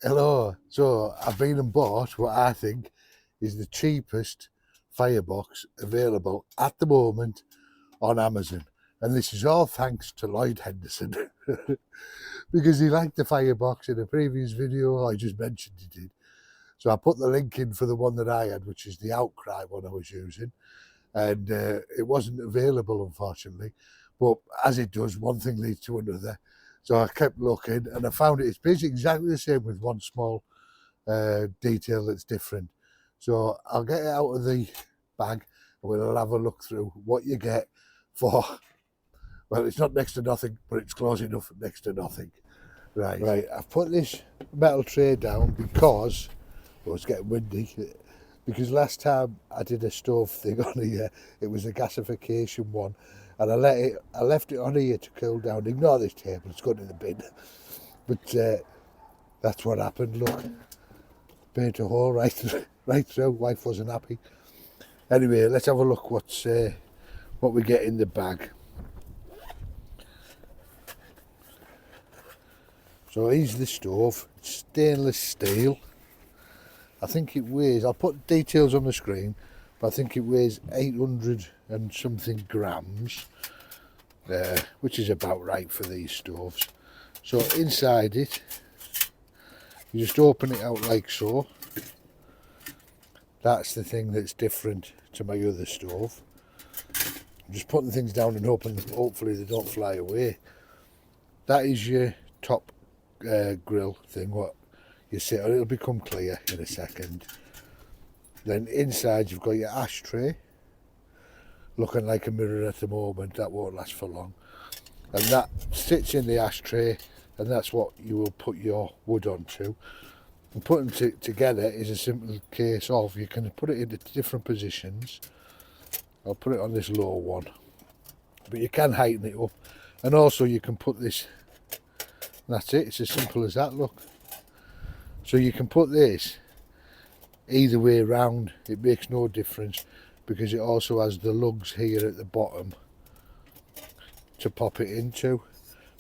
Hello. So I've been and bought what I think is the cheapest firebox available at the moment on Amazon. And this is all thanks to Lloyd Henderson because he liked the firebox in a previous video. I just mentioned he did. So I put the link in for the one that I had, which is the Outcry one I was using. And it wasn't available, unfortunately. But as it does, one thing leads to another. So I kept looking and I found it. It's basically exactly the same with one small detail that's different. So I'll get it out of the bag and we'll have a look through what you get for, well, it's not next to nothing, but it's close enough next to nothing. Right, I've put this metal tray down because, well, it's getting windy, because last time I did a stove thing on here, it was a gasification one, and I left it on here to cool down. Ignore this table, it's gone in the bin. But that's what happened, look. Burnt a hole right through. Wife wasn't happy. Anyway, let's have a look what we get in the bag. So here's the stove. It's stainless steel. I think it weighs, I'll put details on the screen, but I think it weighs 800 and something grams, which is about right for these stoves. So inside it, you just open it out like so. That's the thing that's different to my other stove. I'm just putting things down and hoping that hopefully they don't fly away. That is your top grill thing, what you sit on. It'll become clear in a second. Then inside you've got your ashtray, looking like a mirror at the moment. That won't last for long. And that sits in the ashtray, and that's what you will put your wood onto. And putting them together is a simple case of, you can put it into different positions. I'll put it on this low one, but you can heighten it up, and also you can put this, that's it, it's as simple as that, look. So you can put this either way around, it makes no difference, because it also has the lugs here at the bottom to pop it into.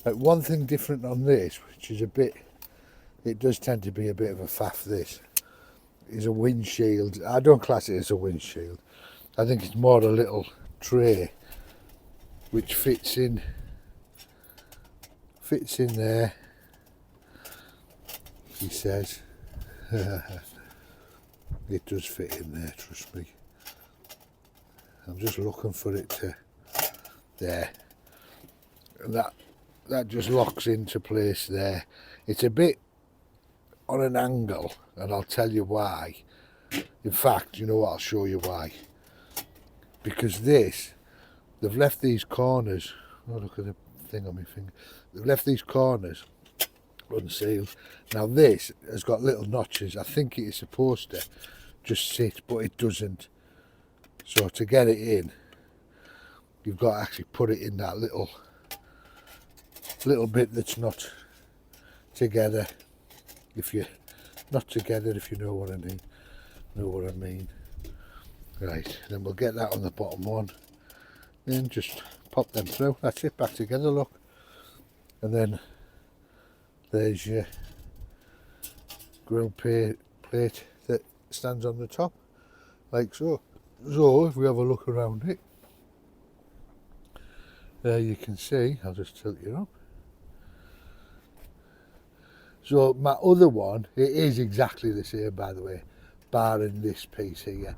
Like, one thing different on this, which is a bit, it does tend to be a bit of a faff, this is a windshield. I don't class it as a windshield. I think it's more a little tray which fits in there, he says. It does fit in there, trust me. I'm just looking for it to there, and that just locks into place there. It's a bit on an angle, and I'll tell you why. In fact, you know what, I'll show you why. Because this, they've left these corners, oh look at the thing on my finger, they've left these corners unsealed. Now this has got little notches. I think it is supposed to just sit, but it doesn't. So to get it in, you've got to actually put it in that little bit that's not together. If you're not together, if you know what I mean. Right, then we'll get that on the bottom one. Then just pop them through. That's it, back together, look. And then there's your grill plate that stands on the top, like so. So if we have a look around it, there you can see, I'll just tilt you up. So my other one, it is exactly the same, by the way, barring this piece here.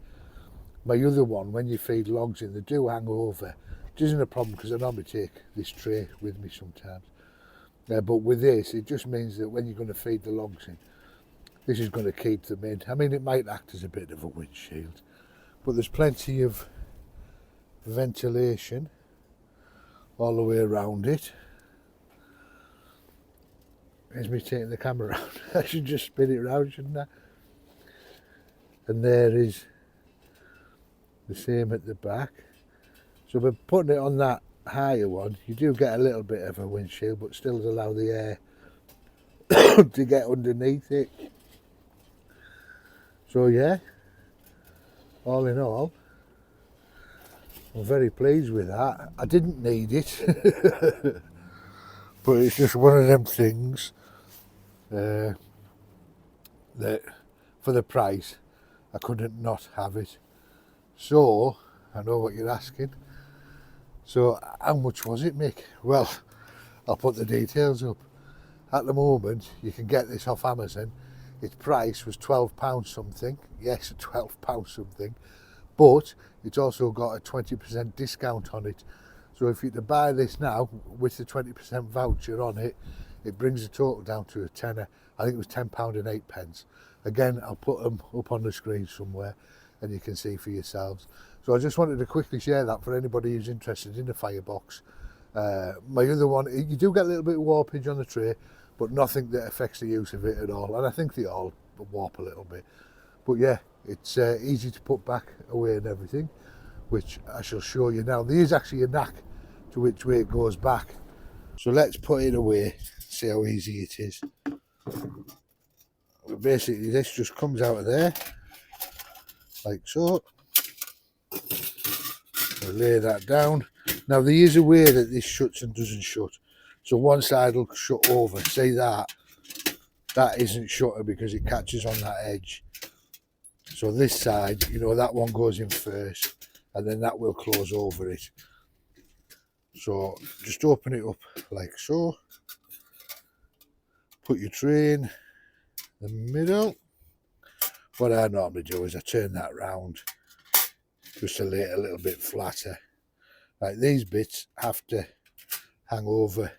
My other one, when you feed logs in, they do hang over, which isn't a problem because I normally take this tray with me sometimes. But with this, it just means that when you're going to feed the logs in, this is going to keep them in. I mean, it might act as a bit of a windshield, but there's plenty of ventilation all the way around it. There's me taking the camera around. I should just spin it around, shouldn't I? And there is the same at the back. So by putting it on that higher one, you do get a little bit of a windshield, but still allow the air to get underneath it. So yeah, all in all, I'm very pleased with that. I didn't need it, but it's just one of them things. that for the price I couldn't not have it. So I know what you're asking. So how much was it, Mick? Well, I'll put the details up. At the moment you can get this off Amazon. Its price was £12 something. Yes, £12 something. But it's also got a 20% discount on it. So if you were to buy this now with the 20% voucher on it, it brings the total down to a tenner. I think it was £10.08. Again, I'll put them up on the screen somewhere and you can see for yourselves. So I just wanted to quickly share that for anybody who's interested in the firebox. My other one, you do get a little bit of warpage on the tray, but nothing that affects the use of it at all. And I think they all warp a little bit. But yeah, it's easy to put back away and everything, which I shall show you now. There is actually a knack to which way it goes back. So let's put it away, see how easy it is. Basically this just comes out of there, like so. We'll lay that down. Now there is a way that this shuts and doesn't shut. So one side will shut over, see that? That isn't shutting because it catches on that edge. So this side, you know, that one goes in first and then that will close over it. So just open it up like so. Put your tray in the middle. What I normally do is I turn that round just to lay it a little bit flatter. Like these bits have to hang over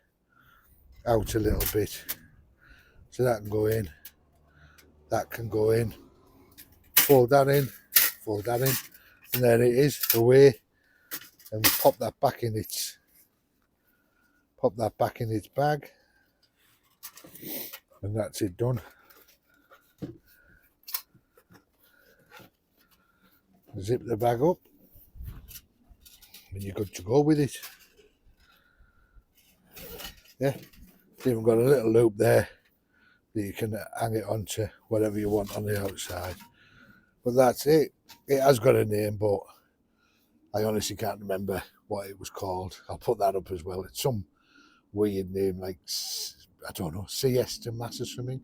out a little bit. So that can go in, that can go in. Fold that in, and there it is, away. And pop that back in its bag. And that's it done. Zip the bag up and you're good to go with it. Yeah, it's even got a little loop there that you can hang it onto whatever you want on the outside. But that's it. It has got a name, but I honestly can't remember what it was called. I'll put that up as well. It's some weird name like, I don't know, siesta mass or something.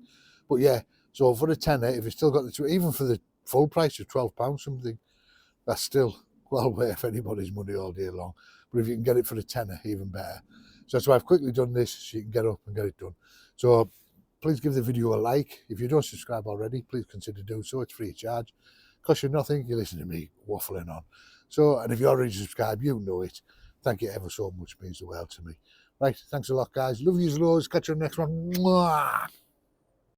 But yeah, so for a tenner, if you still got the, even for the full price of £12 something, that's still well worth anybody's money all day long. But if you can get it for a tenner, even better. So that's why I've quickly done this, so you can get up and get it done. So please give the video a like. If you don't subscribe already, please consider doing so. It's free of charge. Costs you nothing. You listen to me waffling on. So, and if you're already subscribed, you know it. Thank you ever so much. It means the world to me. Right, thanks a lot, guys. Love yous loads. Catch you on the next one. Mwah!